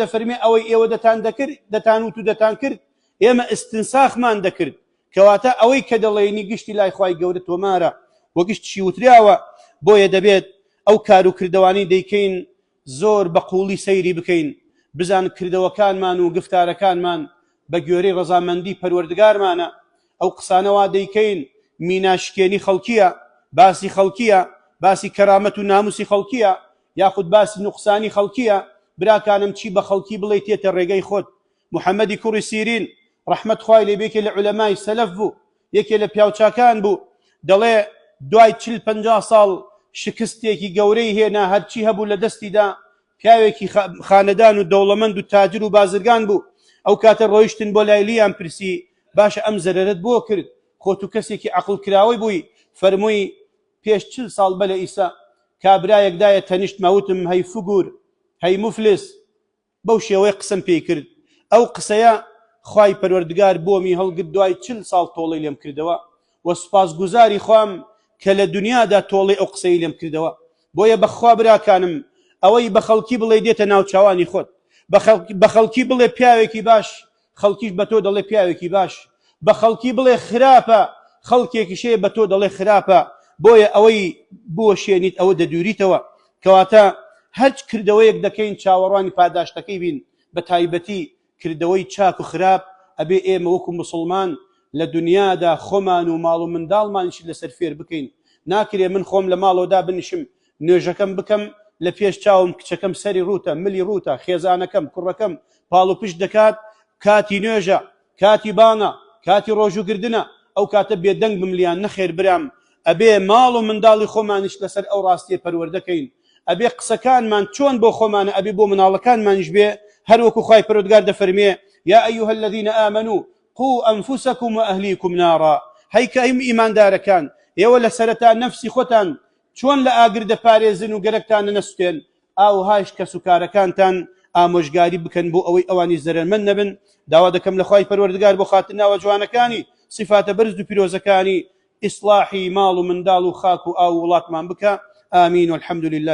دەفەرمێ ئەوەی ئێوە دەتانوت و دەتان کرد ئێمە ئستنساخمان دەکرد کەواتە ئەوەی کە دەڵێنی گشتی لای خوای گەورە تۆمارە وە گشتشی وتراوە بۆیە دەبێت ئەو کار و کردەوانی دەیکەین زۆر بە قوڵی سەیری بکەین بزان کردەوەکانمان و گفتارەکانمان بە گوێرەی ڕەزامەندی پەروەردگارمانە ئەو قسانەوا دەیکەین میناشکێنی خەڵکیە باسی خەڵکیە باسی کەرامەت و ناموسی خەڵکیە یاخود باسی نوقسانی خەڵکیە براکانم چی بە خەڵکی بڵێ تێتە ڕێگەی خۆت محەممەدی کوڕی سیرین ڕەحمەت خوای لێ بێکێ لە عولەمای سەلەف بوو یەکێ لە پیاوچاکان بوو دەڵێ دوای 40-50 ساڵ شکستێکی گەورەی هێنا هەرچی هەبوو لە دەستیدا پیاوێکی خانەدان و دەوڵەمەند و تاجر و بازرگان بوو ئەو کاتە ڕۆیشتن بۆ لای لیان پرسی باشە ئەم زەرەرت بۆ کرد خۆت و کەسێکی عەقڵ کراوەی بووی فەرمووی پێش 40 ساڵ بەلە ئیسا کابرایەکدایە تەنیشت مەوتم هەی فگور هەی مفلس بەو شێوەیە قسەم پێی کرد ئەو قسەیە خوای پەروەردگار بۆمی هەڵگرت دوای 40 ساڵ تۆڵەی لێم کردەوە و سوپاسگوزاری خوام کە لە دنیادا تۆڵی ئەو قسەی لێم کردەوە بۆیە بەخوا براکانم ئەوەی بە خەڵکی بڵێ دێتە ناو چاوانی خۆت بە خەڵکی بڵێ پیاوێکی باش خەڵکیش بە تۆ دەڵێ پیاوێکی باش بە خەڵکی بڵێ خراپە خەڵکێکیشەیە بە تۆ دەڵێ خراپە بۆیە ئەوەی بوەشێنیت ئەوە دەدوریتەوە کەواتە هەرچ کردەوەیەک دەکەین چاوەڕوانی پاداشتەکەی بین بە تایبەتی کردەوەی چاک و خراپ ئەبێ ئێمە وەکو موسڵمان لە دنیادا خۆمان و ماڵ و منداڵمانشی لەسەر فێر بکەین ناکرێ من خۆم لە ماڵەوەدا بنشم نوێژەکەم بکەم لە پێش چاوم کچەکەم سەری ڕوتە ملی ڕوتە خێزانەکەم کوڕەکەم پاڵ و پشت دەکات کاتی نوێژە کاتی بانە کاتی ڕۆژوگردنە ئەو کاتە بێدەنگ بملیان نەخێر برام ئەبێ ماڵ و منداڵی خۆمانش لەسەر ئەو ڕاستیە پەروەردەکەین ئەبێ قسەکانمان چۆن بۆ خۆمانە ئەبێ بۆ مناڵەکانمانش بێ هەر وەکو خوای پەروەردگار دەفەرمێ یا ئەیها الذین آمنوا قوا أنفسكم وأهليكم نارا هەی کە ئیماندارەکان ئێوە لە سەرەتا نەفسی خۆتان چۆن لە ئاگر دەپارێزن و گەرەکتانە نەسوتێن ئاوهاش کە سوکارەکانتان ئامۆژگاری بکەن بۆ ئەوەی ئەوانی زەرمەند نەبن داوا دەکەم لە خوای پەروەردگار بۆ خاترناوە جوانەکانی صفاتە بەرز و پیرۆزەکانی ئیسلاحی ماڵ و منداڵ و خاک و ئاو وڵاتمان بکە ئامین والحەمد لله